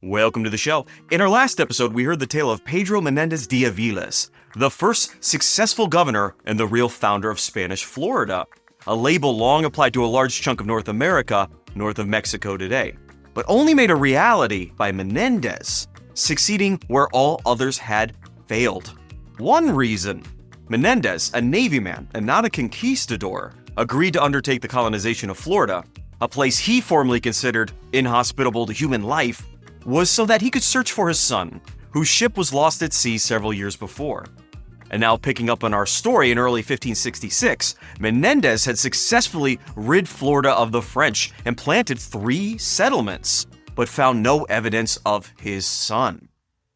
Welcome to the show. In our last episode, we heard the tale of Pedro Menéndez de Avilés, the first successful governor and the real founder of Spanish Florida, a label long applied to a large chunk of North America, north of Mexico today, but only made a reality by Menéndez, succeeding where all others had failed. One reason: Menéndez, a Navy man and not a conquistador, agreed to undertake the colonization of Florida, a place he formerly considered inhospitable to human life, was so that he could search for his son, whose ship was lost at sea several years before. And now, picking up on our story, in early 1566, Menéndez had successfully rid Florida of the French and planted 3 settlements, but found no evidence of his son.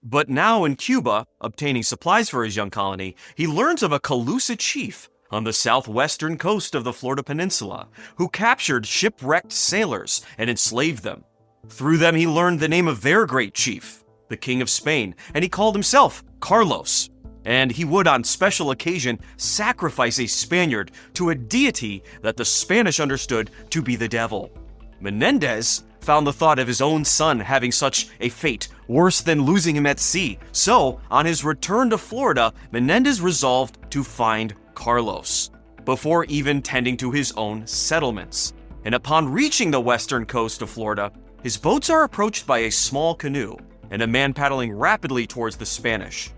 But now in Cuba, obtaining supplies for his young colony, he learns of a Calusa chief on the southwestern coast of the Florida Peninsula, who captured shipwrecked sailors and enslaved them. Through them, he learned the name of their great chief, the King of Spain, and he called himself Carlos. And he would, on special occasion, sacrifice a Spaniard to a deity that the Spanish understood to be the devil. Menéndez found the thought of his own son having such a fate worse than losing him at sea. So, on his return to Florida, Menéndez resolved to find Carlos, before even tending to his own settlements. And upon reaching the western coast of Florida, his boats are approached by a small canoe and a man paddling rapidly towards the Spanish.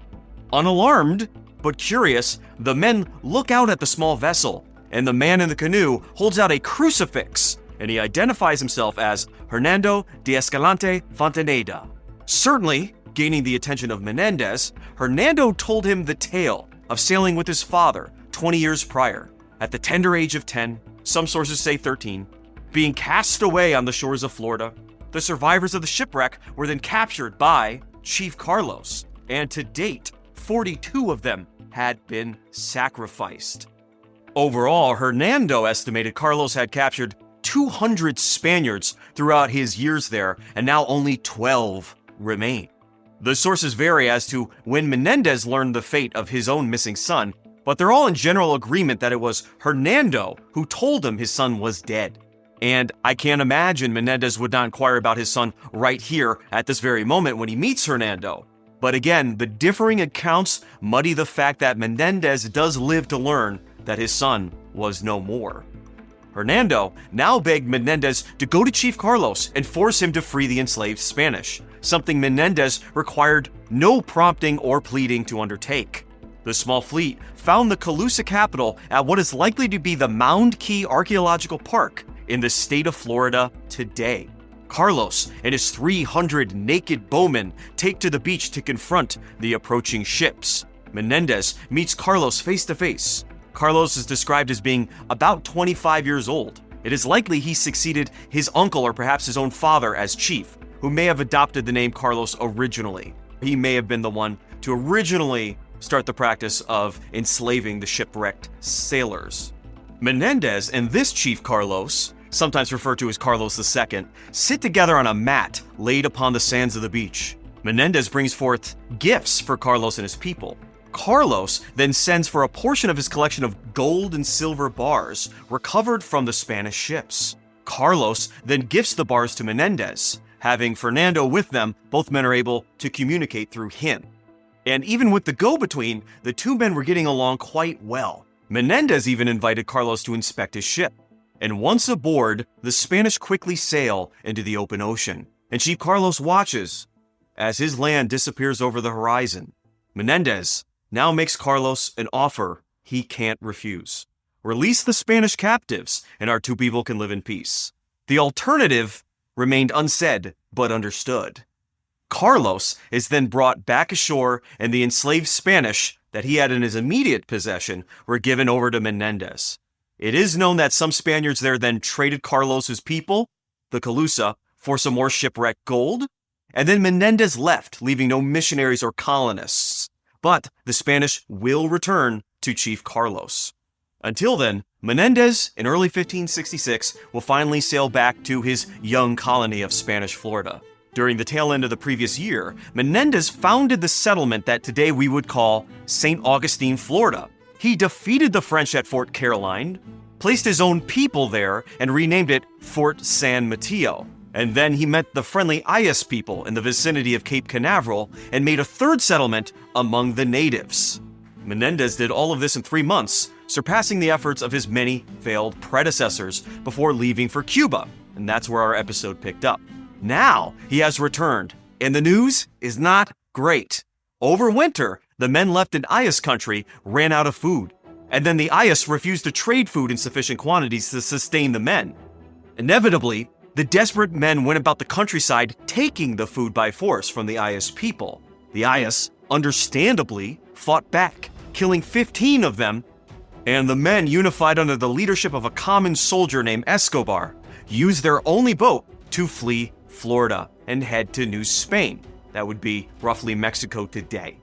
Unalarmed, but curious, the men look out at the small vessel, and the man in the canoe holds out a crucifix, and he identifies himself as Hernando de Escalante Fontaneda. Certainly, gaining the attention of Menéndez, Hernando told him the tale of sailing with his father 20 years prior, at the tender age of 10, some sources say 13, being cast away on the shores of Florida. The survivors of the shipwreck were then captured by Chief Carlos, and to date, 42 of them had been sacrificed. Overall, Hernando estimated Carlos had captured 200 Spaniards throughout his years there, and now only 12 remain. The sources vary as to when Menéndez learned the fate of his own missing son, but they're all in general agreement that it was Hernando who told him his son was dead. And I can't imagine Menéndez would not inquire about his son right here at this very moment when he meets Hernando. But again, the differing accounts muddy the fact that Menéndez does live to learn that his son was no more. Hernando now begged Menéndez to go to Chief Carlos and force him to free the enslaved Spanish, something Menéndez required no prompting or pleading to undertake. The small fleet found the Calusa capital at what is likely to be the Mound Key Archaeological Park in the state of Florida today. Carlos and his 300 naked bowmen take to the beach to confront the approaching ships. Menéndez meets Carlos face to face. Carlos is described as being about 25 years old. It is likely he succeeded his uncle or perhaps his own father as chief, who may have adopted the name Carlos originally. He may have been the one to originally start the practice of enslaving the shipwrecked sailors. Menéndez and this Chief Carlos, sometimes referred to as Carlos II, sit together on a mat laid upon the sands of the beach. Menéndez brings forth gifts for Carlos and his people. Carlos then sends for a portion of his collection of gold and silver bars recovered from the Spanish ships. Carlos then gifts the bars to Menéndez. Having Fernando with them, both men are able to communicate through him. And even with the go-between, the two men were getting along quite well. Menéndez even invited Carlos to inspect his ship. And once aboard, the Spanish quickly sail into the open ocean, and Chief Carlos watches as his land disappears over the horizon. Menéndez now makes Carlos an offer he can't refuse. Release the Spanish captives, and our two people can live in peace. The alternative remained unsaid, but understood. Carlos is then brought back ashore, and the enslaved Spanish that he had in his immediate possession were given over to Menéndez. It is known that some Spaniards there then traded Carlos's people, the Calusa, for some more shipwrecked gold, and then Menéndez left, leaving no missionaries or colonists. But the Spanish will return to Chief Carlos. Until then, Menéndez, in early 1566, will finally sail back to his young colony of Spanish Florida. During the tail end of the previous year, Menéndez founded the settlement that today we would call St. Augustine, Florida. He defeated the French at Fort Caroline, placed his own people there, and renamed it Fort San Mateo. And then he met the friendly Ayas people in the vicinity of Cape Canaveral and made a third settlement among the natives. Menéndez did all of this in 3 months, surpassing the efforts of his many failed predecessors before leaving for Cuba, and that's where our episode picked up. Now he has returned, and the news is not great. Over winter, the men left in Ayas country ran out of food, and then the Ayas refused to trade food in sufficient quantities to sustain the men. Inevitably, the desperate men went about the countryside taking the food by force from the Ayas people. The Ayas, understandably, fought back, killing 15 of them, and the men, unified under the leadership of a common soldier named Escobar, used their only boat to flee Florida and head to New Spain. That would be roughly Mexico today.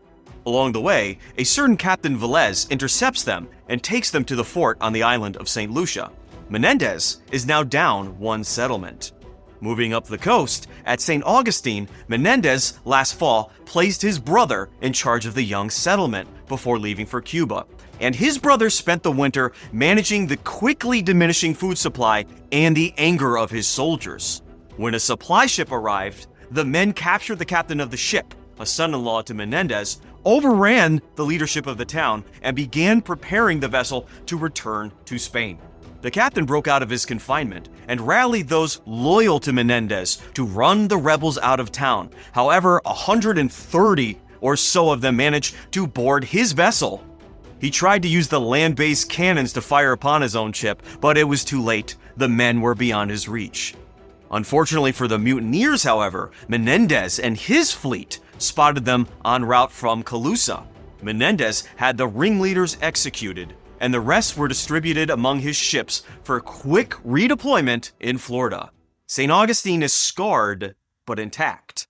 Along the way, a certain Captain Velez intercepts them and takes them to the fort on the island of St. Lucia. Menéndez is now down 1 settlement. Moving up the coast, at St. Augustine, Menéndez last fall placed his brother in charge of the young settlement before leaving for Cuba, and his brother spent the winter managing the quickly diminishing food supply and the anger of his soldiers. When a supply ship arrived, the men captured the captain of the ship, a son-in-law to Menéndez, overran the leadership of the town, and began preparing the vessel to return to Spain. The captain broke out of his confinement and rallied those loyal to Menéndez to run the rebels out of town. However, 130 or so of them managed to board his vessel. He tried to use the land-based cannons to fire upon his own ship, but it was too late. The men were beyond his reach. Unfortunately for the mutineers, however, Menéndez and his fleet spotted them en route from Calusa. Menéndez had the ringleaders executed, and the rest were distributed among his ships for quick redeployment in Florida. St. Augustine is scarred, but intact.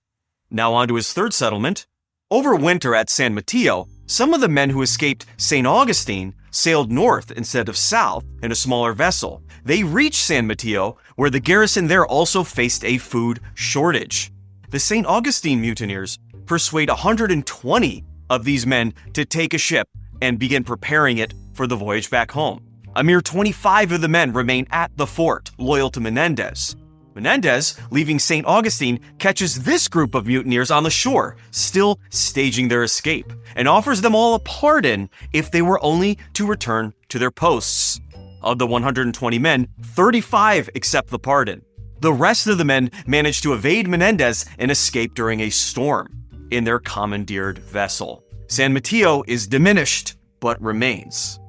Now on to his third settlement. Over winter at San Mateo, some of the men who escaped St. Augustine sailed north instead of south in a smaller vessel. They reached San Mateo, where the garrison there also faced a food shortage. The St. Augustine mutineers persuade 120 of these men to take a ship and begin preparing it for the voyage back home. A mere 25 of the men remain at the fort, loyal to Menéndez. Menéndez, leaving St. Augustine, catches this group of mutineers on the shore, still staging their escape, and offers them all a pardon if they were only to return to their posts. Of the 120 men, 35 accept the pardon. The rest of the men manage to evade Menéndez and escape during a storm in their commandeered vessel. San Mateo is diminished, but remains.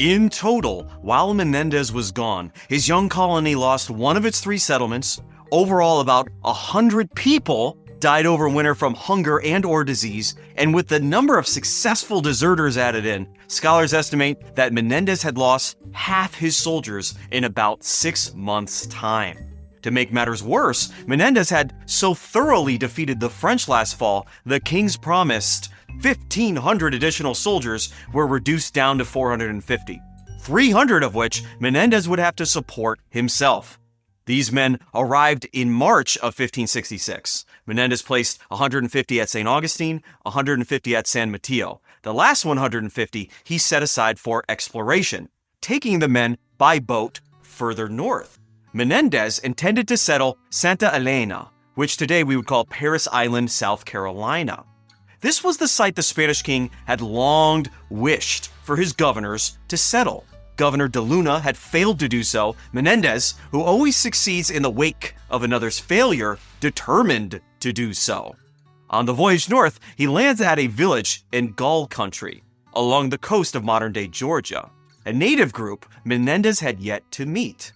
In total, while Menéndez was gone, his young colony lost one of its 3 settlements. Overall, about 100 people died over winter from hunger and or disease, and with the number of successful deserters added in, scholars estimate that Menéndez had lost half his soldiers in about 6 months' time. To make matters worse, Menéndez had so thoroughly defeated the French last fall, the king's promised 1,500 additional soldiers were reduced down to 450, 300 of which Menéndez would have to support himself. These men arrived in March of 1566. Menéndez placed 150 at St. Augustine, 150 at San Mateo. The last 150 he set aside for exploration, taking the men by boat further north. Menéndez intended to settle Santa Elena, which today we would call Paris Island, South Carolina. This was the site the Spanish king had long wished for his governors to settle. Governor de Luna had failed to do so. Menéndez, who always succeeds in the wake of another's failure, determined to do so. On the voyage north, he lands at a village in Gull country, along the coast of modern-day Georgia, a native group Menéndez had yet to meet.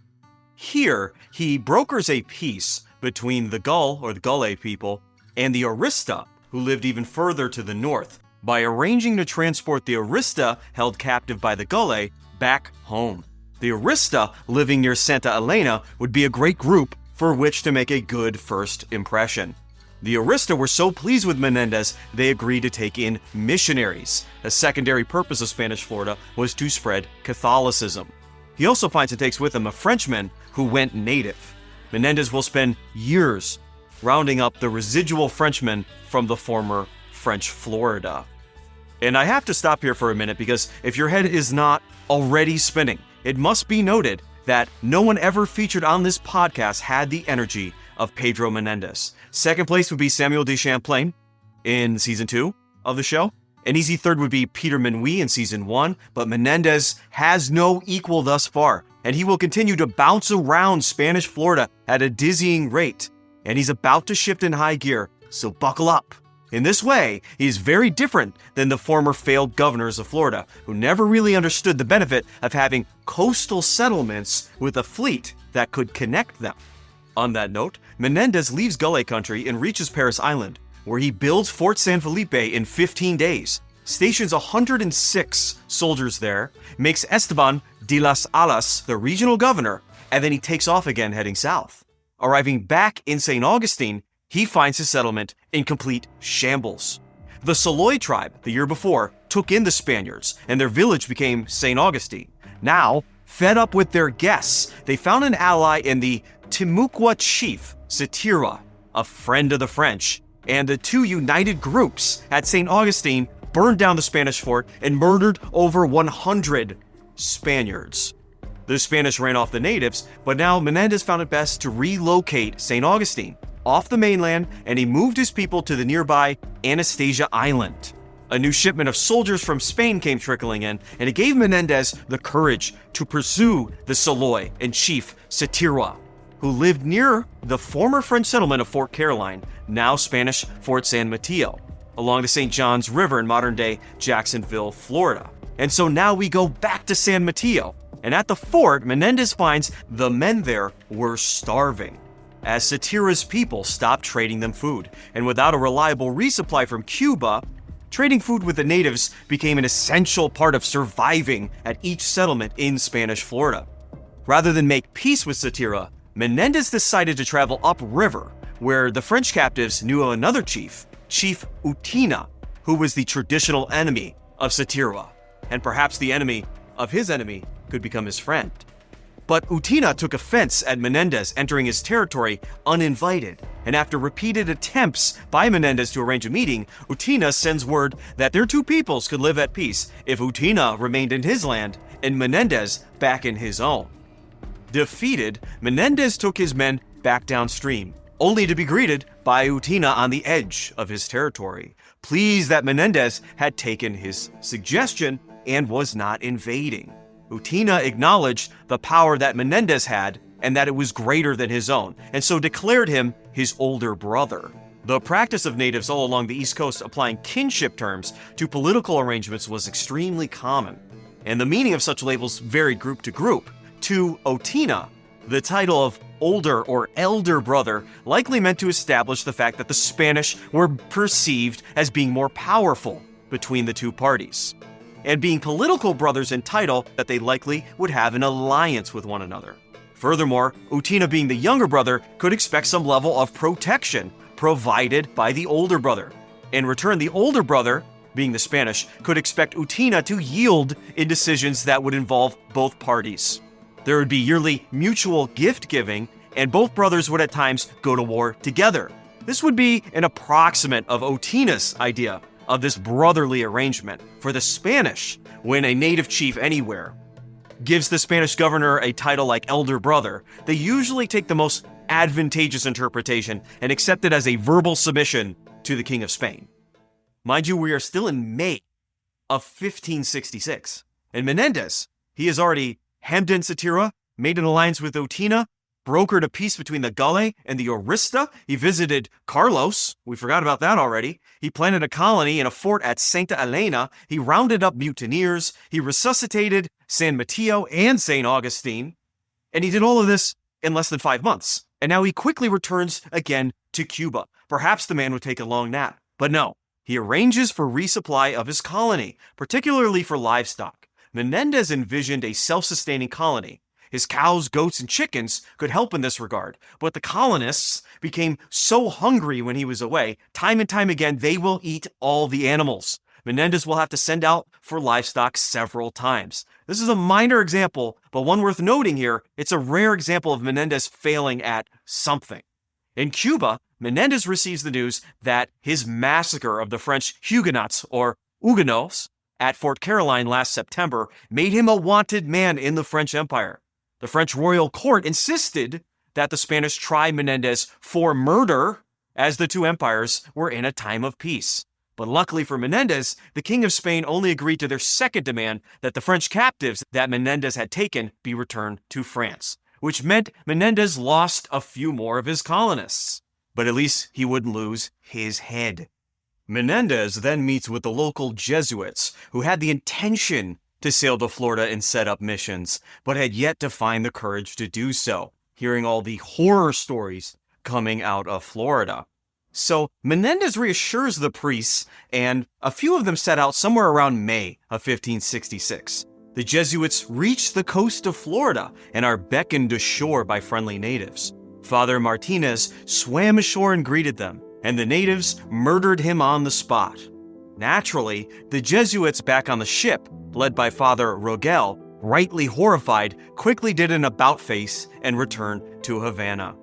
Here, he brokers a peace between the Gull, or the Gulle people, and the Arista, who lived even further to the north, by arranging to transport the Arista held captive by the Gulle back home. The Arista, living near Santa Elena, would be a great group for which to make a good first impression. The Arista were so pleased with Menéndez, they agreed to take in missionaries. A secondary purpose of Spanish Florida was to spread Catholicism. He also finds and takes with him a Frenchman who went native. Menéndez will spend years rounding up the residual Frenchmen from the former French Florida. And I have to stop here for a minute because if your head is not already spinning, it must be noted that no one ever featured on this podcast had the energy of Pedro Menéndez. Second place would be Samuel de Champlain in season 2 of the show. An easy third would be Peter Minuit in season 1, but Menéndez has no equal thus far, and he will continue to bounce around Spanish Florida at a dizzying rate. And he's about to shift in high gear, so buckle up. In this way, he is very different than the former failed governors of Florida, who never really understood the benefit of having coastal settlements with a fleet that could connect them. On that note, Menéndez leaves Gully country and reaches Paris Island, where he builds Fort San Felipe in 15 days, stations 106 soldiers there, makes Esteban de las Alas the regional governor, and then he takes off again heading south. Arriving back in St. Augustine, he finds his settlement in complete shambles. The Saloy tribe, the year before, took in the Spaniards, and their village became St. Augustine. Now, fed up with their guests, they found an ally in the Timucua Chief Saturiwa, a friend of the French, and the two united groups at St. Augustine burned down the Spanish fort and murdered over 100 Spaniards. The Spanish ran off the natives, but now Menéndez found it best to relocate St. Augustine off the mainland, and he moved his people to the nearby Anastasia Island. A new shipment of soldiers from Spain came trickling in, and it gave Menéndez the courage to pursue the Saloy and Chief Saturiwa, who lived near the former French settlement of Fort Caroline, now Spanish Fort San Mateo, along the St. Johns River in modern-day Jacksonville, Florida. And so now we go back to San Mateo, and at the fort, Menéndez finds the men there were starving, as Saturiwa's people stopped trading them food. And without a reliable resupply from Cuba, trading food with the natives became an essential part of surviving at each settlement in Spanish Florida. Rather than make peace with Saturiwa, Menéndez decided to travel upriver, where the French captives knew of another chief, Chief Utina, who was the traditional enemy of Saturiwa, and perhaps the enemy of his enemy could become his friend. But Utina took offense at Menéndez entering his territory uninvited, and after repeated attempts by Menéndez to arrange a meeting, Utina sends word that their two peoples could live at peace if Utina remained in his land and Menéndez back in his own. Defeated, Menéndez took his men back downstream, only to be greeted by Utina on the edge of his territory, pleased that Menéndez had taken his suggestion and was not invading. Utina acknowledged the power that Menéndez had and that it was greater than his own, and so declared him his older brother. The practice of natives all along the East Coast applying kinship terms to political arrangements was extremely common, and the meaning of such labels varied group to group. To Utina, the title of older or elder brother likely meant to establish the fact that the Spanish were perceived as being more powerful between the two parties, and being political brothers in title that they likely would have an alliance with one another. Furthermore, Utina, being the younger brother, could expect some level of protection provided by the older brother. In return, the older brother, being the Spanish, could expect Utina to yield in decisions that would involve both parties. There would be yearly mutual gift-giving, and both brothers would at times go to war together. This would be an approximate of Utina's idea of this brotherly arrangement. For the Spanish, when a native chief anywhere gives the Spanish governor a title like elder brother, they usually take the most advantageous interpretation and accept it as a verbal submission to the King of Spain. Mind you, we are still in May of 1566, and Menéndez, he has already hemmed in Saturiwa, made an alliance with Utina, brokered a peace between the Galle and the Orista. He visited Carlos. We forgot about that already. He planted a colony in a fort at Santa Elena. He rounded up mutineers. He resuscitated San Mateo and St. Augustine. And he did all of this in less than 5 months. And now he quickly returns again to Cuba. Perhaps the man would take a long nap. But no, he arranges for resupply of his colony, particularly for livestock. Menéndez envisioned a self-sustaining colony. His cows, goats, and chickens could help in this regard, but the colonists became so hungry when he was away, time and time again, they will eat all the animals. Menéndez will have to send out for livestock several times. This is a minor example, but one worth noting here. It's a rare example of Menéndez failing at something. In Cuba, Menéndez receives the news that his massacre of the French Huguenots, or Huguenots, at Fort Caroline last September made him a wanted man in the French Empire. The French royal court insisted that the Spanish try Menéndez for murder, as the two empires were in a time of peace. But luckily for Menéndez, the King of Spain only agreed to their second demand that the French captives that Menéndez had taken be returned to France, which meant Menéndez lost a few more of his colonists. But at least he wouldn't lose his head. Menéndez then meets with the local Jesuits, who had the intention to sail to Florida and set up missions, but had yet to find the courage to do so, hearing all the horror stories coming out of Florida. So Menéndez reassures the priests, and a few of them set out somewhere around May of 1566. The Jesuits reach the coast of Florida and are beckoned ashore by friendly natives. Father Martinez swam ashore and greeted them, and the natives murdered him on the spot. Naturally, the Jesuits back on the ship, led by Father Rogel, rightly horrified, quickly did an about-face and returned to Havana,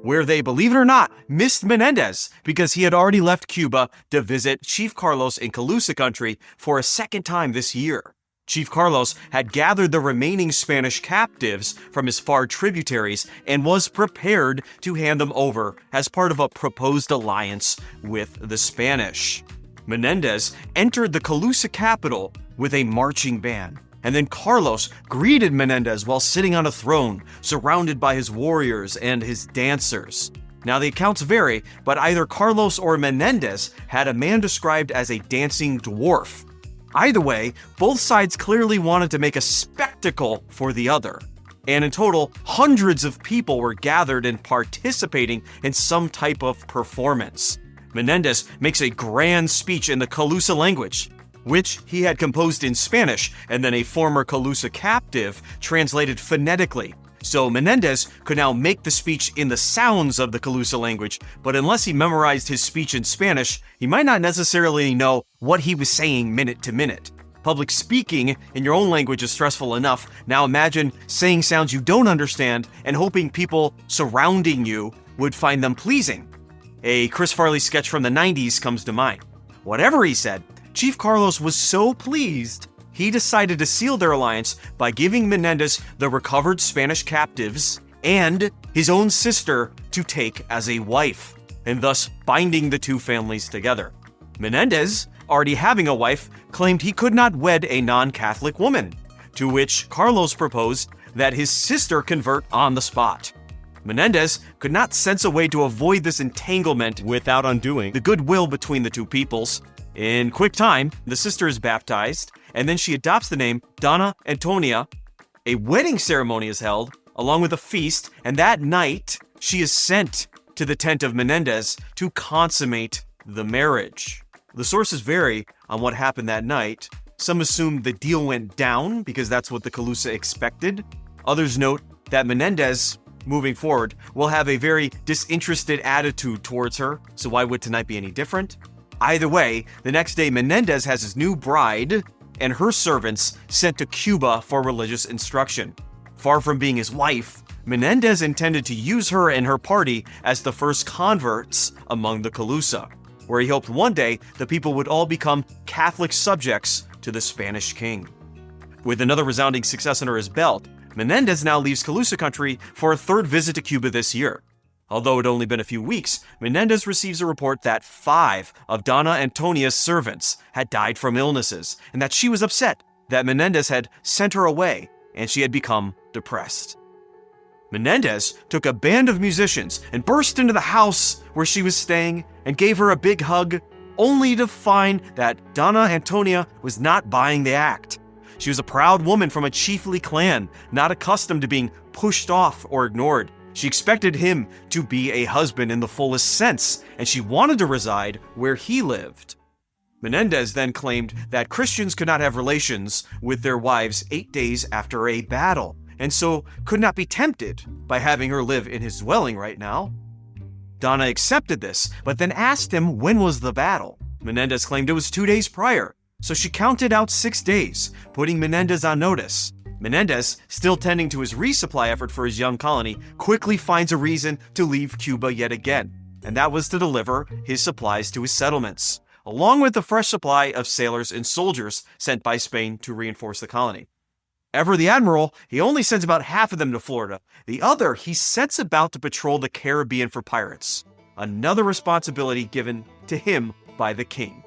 where they, believe it or not, missed Menéndez because he had already left Cuba to visit Chief Carlos in Calusa country for a second time this year. Chief Carlos had gathered the remaining Spanish captives from his far tributaries and was prepared to hand them over as part of a proposed alliance with the Spanish. Menéndez entered the Calusa capital with a marching band, and then Carlos greeted Menéndez while sitting on a throne, surrounded by his warriors and his dancers. Now the accounts vary, but either Carlos or Menéndez had a man described as a dancing dwarf. Either way, both sides clearly wanted to make a spectacle for the other. And in total, hundreds of people were gathered and participating in some type of performance. Menéndez makes a grand speech in the Calusa language, which he had composed in Spanish, and then a former Calusa captive translated phonetically. So Menéndez could now make the speech in the sounds of the Calusa language, but unless he memorized his speech in Spanish, he might not necessarily know what he was saying minute to minute. Public speaking in your own language is stressful enough. Now imagine saying sounds you don't understand and hoping people surrounding you would find them pleasing. A Chris Farley sketch from the 90s comes to mind. Whatever he said, Chief Carlos was so pleased, he decided to seal their alliance by giving Menéndez the recovered Spanish captives and his own sister to take as a wife, and thus binding the two families together. Menéndez, already having a wife, claimed he could not wed a non-Catholic woman, to which Carlos proposed that his sister convert on the spot. Menéndez could not sense a way to avoid this entanglement without undoing the goodwill between the two peoples. In quick time, the sister is baptized, and then she adopts the name Donna Antonia. A wedding ceremony is held, along with a feast, and that night, she is sent to the tent of Menéndez to consummate the marriage. The sources vary on what happened that night. Some assume the deal went down because that's what the Calusa expected. Others note that Menéndez, moving forward, will have a very disinterested attitude towards her, so why would tonight be any different? Either way, the next day Menéndez has his new bride and her servants sent to Cuba for religious instruction. Far from being his wife, Menéndez intended to use her and her party as the first converts among the Calusa, where he hoped one day the people would all become Catholic subjects to the Spanish king. With another resounding success under his belt, Menéndez now leaves Calusa country for a third visit to Cuba this year. Although it had only been a few weeks, Menéndez receives a report that 5 of Donna Antonia's servants had died from illnesses, and that she was upset that Menéndez had sent her away, and she had become depressed. Menéndez took a band of musicians and burst into the house where she was staying and gave her a big hug, only to find that Donna Antonia was not buying the act. She was a proud woman from a chiefly clan, not accustomed to being pushed off or ignored. She expected him to be a husband in the fullest sense, and she wanted to reside where he lived. Menéndez then claimed that Christians could not have relations with their wives 8 days after a battle, and so could not be tempted by having her live in his dwelling right now. Donna accepted this, but then asked him when was the battle. Menéndez claimed it was 2 days prior, so she counted out 6 days, putting Menéndez on notice. Menéndez, still tending to his resupply effort for his young colony, quickly finds a reason to leave Cuba yet again, and that was to deliver his supplies to his settlements, along with the fresh supply of sailors and soldiers sent by Spain to reinforce the colony. Ever the Admiral, he only sends about half of them to Florida. The other he sets about to patrol the Caribbean for pirates. Another responsibility given to him by the king.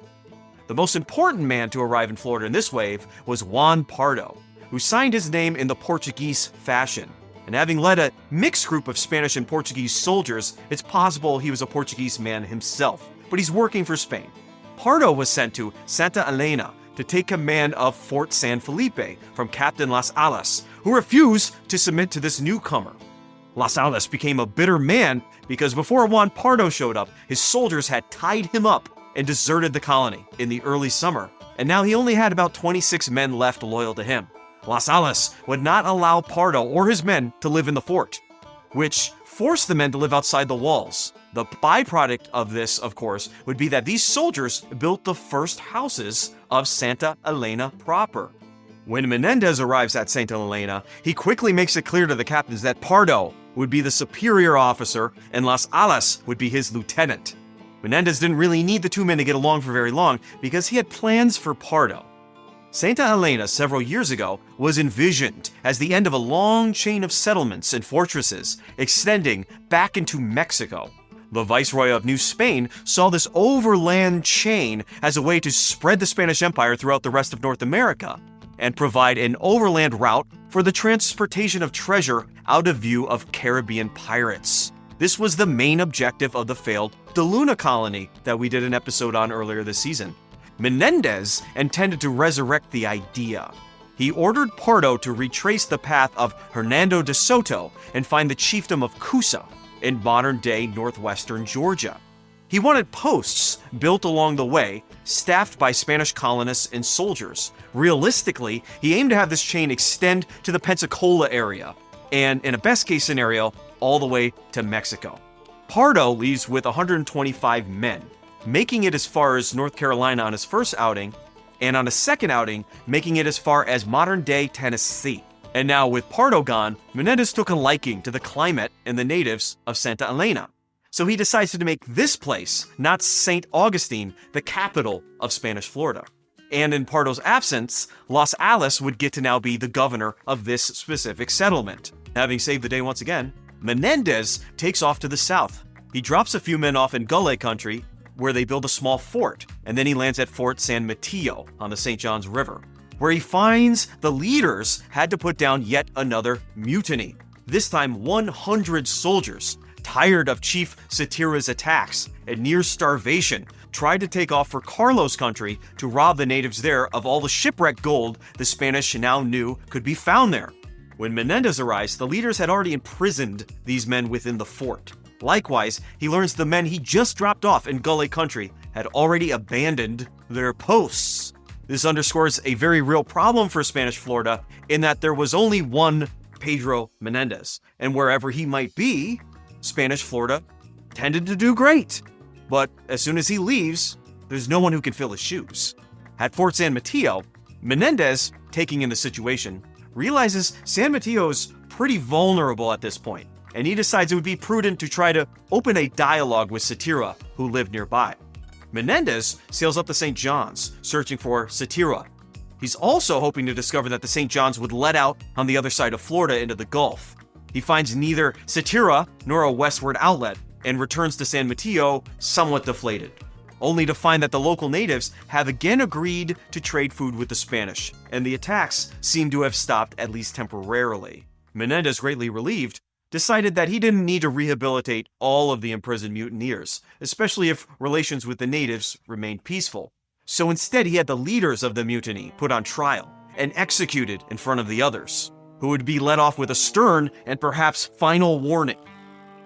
The most important man to arrive in Florida in this wave was Juan Pardo, who signed his name in the Portuguese fashion. And having led a mixed group of Spanish and Portuguese soldiers, it's possible he was a Portuguese man himself, but he's working for Spain. Pardo was sent to Santa Elena to take command of Fort San Felipe from Captain Las Alas, who refused to submit to this newcomer. Las Alas became a bitter man because before Juan Pardo showed up, his soldiers had tied him up and deserted the colony in the early summer, and now he only had about 26 men left loyal to him. Las Alas would not allow Pardo or his men to live in the fort, which forced the men to live outside the walls. The byproduct of this, of course, would be that these soldiers built the first houses of Santa Elena proper. When Menéndez arrives at Santa Elena, he quickly makes it clear to the captains that Pardo would be the superior officer and Las Alas would be his lieutenant. Menéndez didn't really need the two men to get along for very long because he had plans for Pardo. Santa Elena, several years ago, was envisioned as the end of a long chain of settlements and fortresses extending back into Mexico. The Viceroy of New Spain saw this overland chain as a way to spread the Spanish Empire throughout the rest of North America and provide an overland route for the transportation of treasure out of view of Caribbean pirates. This was the main objective of the failed De Luna colony that we did an episode on earlier this season. Menéndez intended to resurrect the idea. He ordered Pardo to retrace the path of Hernando de Soto and find the chiefdom of Calusa in modern-day northwestern Georgia. He wanted posts built along the way, staffed by Spanish colonists and soldiers. Realistically, he aimed to have this chain extend to the Pensacola area, and in a best-case scenario, all the way to Mexico. Pardo leaves with 125 men, making it as far as North Carolina on his first outing, and on his second outing, making it as far as modern-day Tennessee. And now with Pardo gone, Menéndez took a liking to the climate and the natives of Santa Elena. So he decides to make this place, not St. Augustine, the capital of Spanish Florida. And in Pardo's absence, Las Alas would get to now be the governor of this specific settlement. Having saved the day once again, Menéndez takes off to the south. He drops a few men off in Gully country, where they build a small fort, and then he lands at Fort San Mateo on the St. Johns River, where he finds the leaders had to put down yet another mutiny. This time 100 soldiers, tired of Chief Saturiwa's attacks and near starvation, tried to take off for Carlos country to rob the natives there of all the shipwrecked gold the Spanish now knew could be found there. When Menéndez arrives, the leaders had already imprisoned these men within the fort. Likewise, he learns the men he just dropped off in Gully country had already abandoned their posts. This underscores a very real problem for Spanish Florida in that there was only one Pedro Menéndez, and wherever he might be, Spanish Florida tended to do great. But as soon as he leaves, there's no one who can fill his shoes. At Fort San Mateo, Menéndez, taking in the situation, realizes San Mateo is pretty vulnerable at this point, and he decides it would be prudent to try to open a dialogue with Saturiwa, who lived nearby. Menéndez sails up the St. John's, searching for Saturiwa. He's also hoping to discover that the St. John's would let out on the other side of Florida into the Gulf. He finds neither Saturiwa nor a westward outlet, and returns to San Mateo somewhat deflated, only to find that the local natives have again agreed to trade food with the Spanish, and the attacks seem to have stopped at least temporarily. Menéndez, greatly relieved, decided that he didn't need to rehabilitate all of the imprisoned mutineers, especially if relations with the natives remained peaceful. So instead, he had the leaders of the mutiny put on trial and executed in front of the others, who would be let off with a stern and perhaps final warning.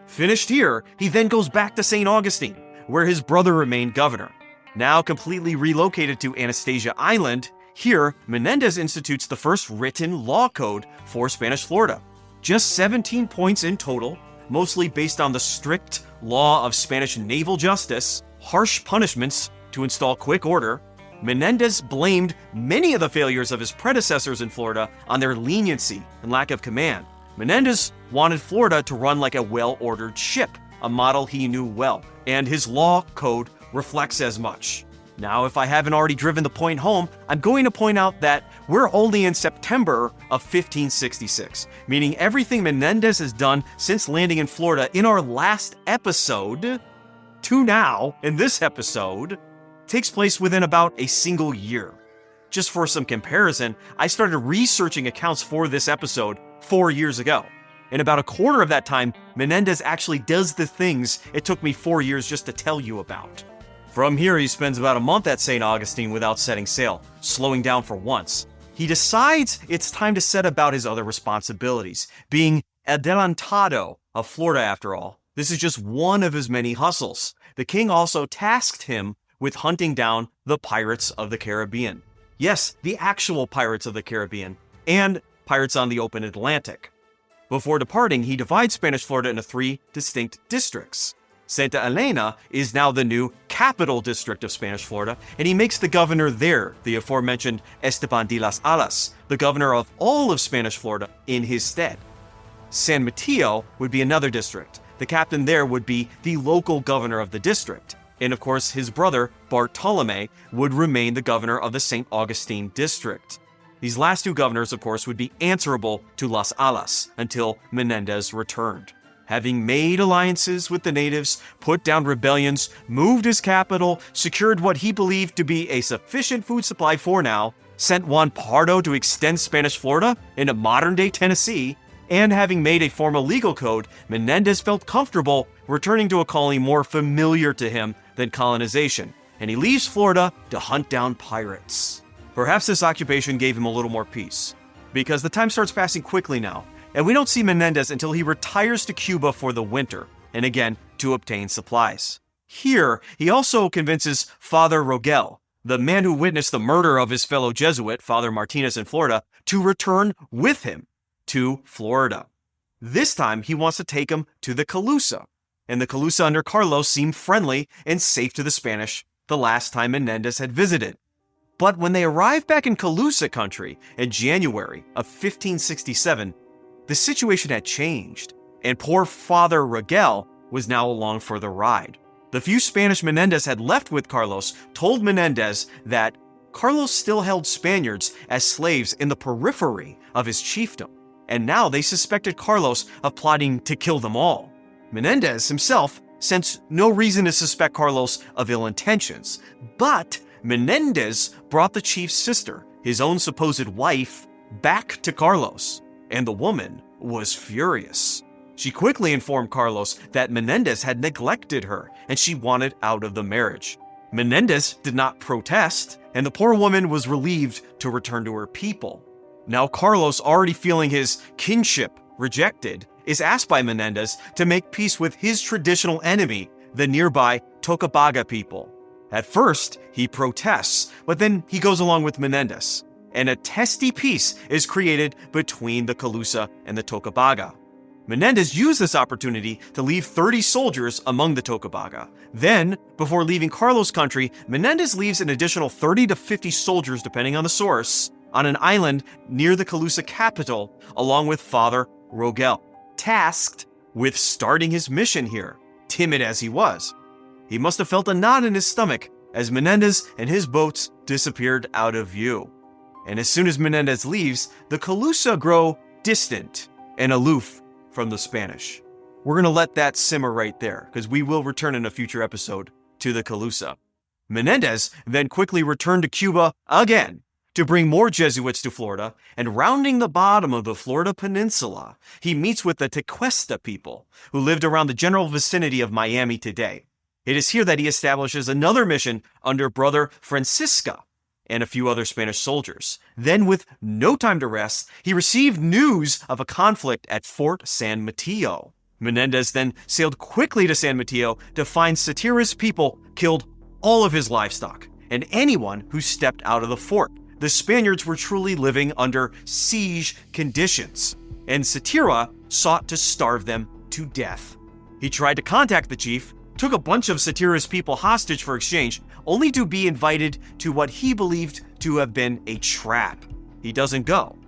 Finished here, he then goes back to St. Augustine, where his brother remained governor. Now completely relocated to Anastasia Island, here Menéndez institutes the first written law code for Spanish Florida. Just 17 points in total, mostly based on the strict law of Spanish naval justice, harsh punishments to install quick order. Menéndez blamed many of the failures of his predecessors in Florida on their leniency and lack of command. Menéndez wanted Florida to run like a well-ordered ship, a model he knew well, and his law code reflects as much. Now, if I haven't already driven the point home, I'm going to point out that we're only in September of 1566, meaning everything Menéndez has done since landing in Florida in our last episode to now, in this episode, takes place within about a single year. Just for some comparison, I started researching accounts for this episode 4 years ago. In about a quarter of that time, Menéndez actually does the things it took me 4 years just to tell you about. From here, he spends about a month at St. Augustine without setting sail, slowing down for once. He decides it's time to set about his other responsibilities, being adelantado of Florida after all. This is just one of his many hustles. The king also tasked him with hunting down the pirates of the Caribbean. Yes, the actual pirates of the Caribbean, and pirates on the open Atlantic. Before departing, he divides Spanish Florida into 3 distinct districts. Santa Elena is now the new capital district of Spanish Florida, and he makes the governor there, the aforementioned Esteban de las Alas, the governor of all of Spanish Florida, in his stead. San Mateo would be another district. The captain there would be the local governor of the district. And of course, his brother, Bartolome, would remain the governor of the St. Augustine district. These last 2 governors, of course, would be answerable to Las Alas until Menéndez returned. Having made alliances with the natives, put down rebellions, moved his capital, secured what he believed to be a sufficient food supply for now, sent Juan Pardo to extend Spanish Florida into modern-day Tennessee, and having made a formal legal code, Menéndez felt comfortable returning to a colony more familiar to him than colonization, and he leaves Florida to hunt down pirates. Perhaps this occupation gave him a little more peace, because the time starts passing quickly now, and we don't see Menéndez until he retires to Cuba for the winter, and again, to obtain supplies. Here, he also convinces Father Rogel, the man who witnessed the murder of his fellow Jesuit, Father Martinez in Florida, to return with him to Florida. This time, he wants to take him to the Calusa, and the Calusa under Carlos seemed friendly and safe to the Spanish the last time Menéndez had visited. But when they arrived back in Calusa country in January of 1567, the situation had changed, and poor Father Rogel was now along for the ride. The few Spanish Menéndez had left with Carlos told Menéndez that Carlos still held Spaniards as slaves in the periphery of his chiefdom, and now they suspected Carlos of plotting to kill them all. Menéndez himself sensed no reason to suspect Carlos of ill intentions, but Menéndez brought the chief's sister, his own supposed wife, back to Carlos, and the woman was furious. She quickly informed Carlos that Menéndez had neglected her and she wanted out of the marriage. Menéndez did not protest, and the poor woman was relieved to return to her people. Now Carlos, already feeling his kinship rejected, is asked by Menéndez to make peace with his traditional enemy, the nearby Tocobaga people. At first, he protests, but then he goes along with Menéndez, and a testy peace is created between the Calusa and the Tocobaga. Menéndez used this opportunity to leave 30 soldiers among the Tocobaga. Then, before leaving Carlos' country, Menéndez leaves an additional 30 to 50 soldiers, depending on the source, on an island near the Calusa capital, along with Father Rogel, tasked with starting his mission here, timid as he was. He must have felt a knot in his stomach as Menéndez and his boats disappeared out of view. And as soon as Menéndez leaves, the Calusa grow distant and aloof from the Spanish. We're going to let that simmer right there, because we will return in a future episode to the Calusa. Menéndez then quickly returned to Cuba again to bring more Jesuits to Florida, and rounding the bottom of the Florida Peninsula, he meets with the Tequesta people, who lived around the general vicinity of Miami today. It is here that he establishes another mission under Brother Francisca and a few other Spanish soldiers. Then, with no time to rest, he received news of a conflict at Fort San Mateo. Menéndez then sailed quickly to San Mateo to find Saturiwa's people killed all of his livestock and anyone who stepped out of the fort. The Spaniards were truly living under siege conditions, and Saturiwa sought to starve them to death. He tried to contact the chief, took a bunch of Saturiwa's people hostage for exchange, only to be invited to what he believed to have been a trap. He doesn't go.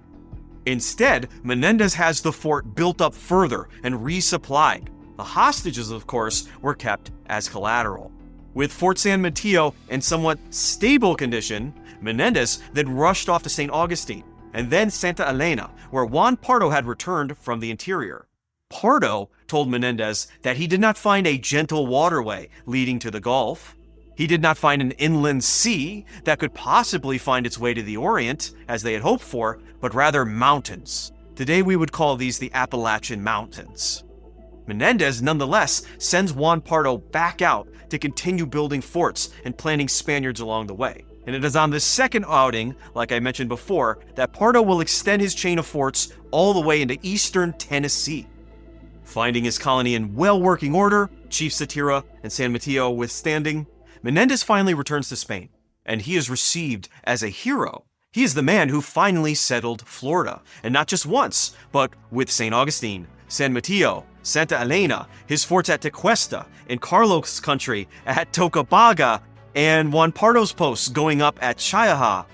Instead, Menéndez has the fort built up further and resupplied. The hostages, of course, were kept as collateral. With Fort San Mateo in somewhat stable condition, Menéndez then rushed off to St. Augustine, and then Santa Elena, where Juan Pardo had returned from the interior. Pardo told Menéndez that he did not find a gentle waterway leading to the Gulf. He did not find an inland sea that could possibly find its way to the Orient, as they had hoped for, but rather mountains. Today we would call these the Appalachian Mountains. Menéndez, nonetheless, sends Juan Pardo back out to continue building forts and planting Spaniards along the way. And it is on this second outing, like I mentioned before, that Pardo will extend his chain of forts all the way into eastern Tennessee. Finding his colony in well-working order, Chief Saturiwa and San Mateo withstanding, Menéndez finally returns to Spain, and he is received as a hero. He is the man who finally settled Florida, and not just once, but with St. Augustine, San Mateo, Santa Elena, his forts at Tequesta, in Carlos country at Tocobaga, and Juan Pardo's posts going up at Chiaja,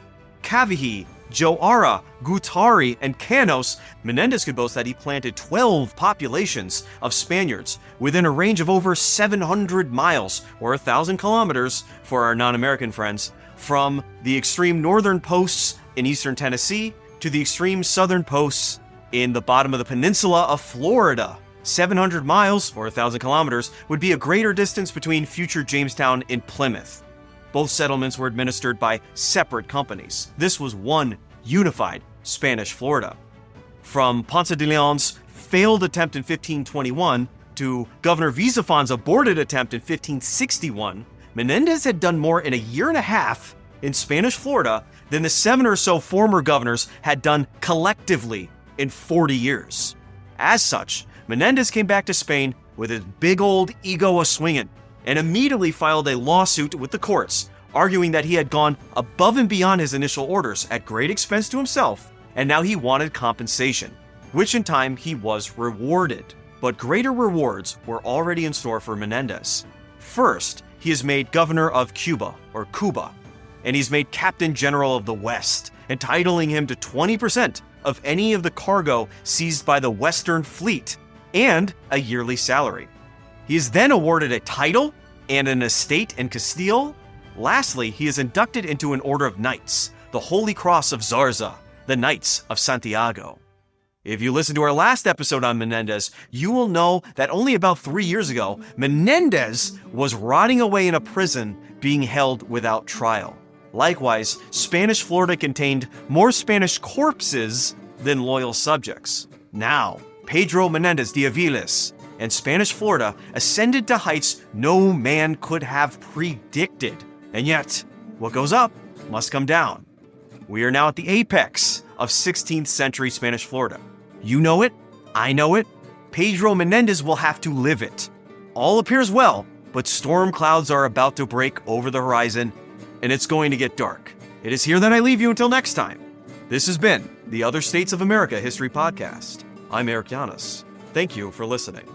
Cavite, Joara, Gutari, and Canos. Menéndez could boast that he planted 12 populations of Spaniards within a range of over 700 miles, or 1,000 kilometers for our non-American friends, from the extreme northern posts in eastern Tennessee to the extreme southern posts in the bottom of the peninsula of Florida. 700 miles, or 1,000 kilometers, would be a greater distance between future Jamestown and Plymouth. Both settlements were administered by separate companies. This was one unified Spanish Florida. From Ponce de Leon's failed attempt in 1521 to Governor Vizafon's aborted attempt in 1561, Menéndez had done more in a year and a half in Spanish Florida than the 7 or so former governors had done collectively in 40 years. As such, Menéndez came back to Spain with his big old ego a-swingin', and immediately filed a lawsuit with the courts, arguing that he had gone above and beyond his initial orders at great expense to himself, and now he wanted compensation, which in time he was rewarded. But greater rewards were already in store for Menéndez. First, he is made governor of Cuba, or Cuba, and he's made captain general of the West, entitling him to 20% of any of the cargo seized by the Western Fleet, and a yearly salary. He is then awarded a title and an estate in Castile. Lastly, he is inducted into an order of knights, the Holy Cross of Zarza, the Knights of Santiago. If you listened to our last episode on Menéndez, you will know that only about 3 years ago, Menéndez was rotting away in a prison being held without trial. Likewise, Spanish Florida contained more Spanish corpses than loyal subjects. Now, Pedro Menéndez de Avilés and Spanish Florida ascended to heights no man could have predicted. And yet, what goes up must come down. We are now at the apex of 16th century Spanish Florida. You know it, I know it, Pedro Menéndez will have to live it. All appears well, but storm clouds are about to break over the horizon, and it's going to get dark. It is here that I leave you until next time. This has been the Other States of America History Podcast. I'm Eric Yanis. Thank you for listening.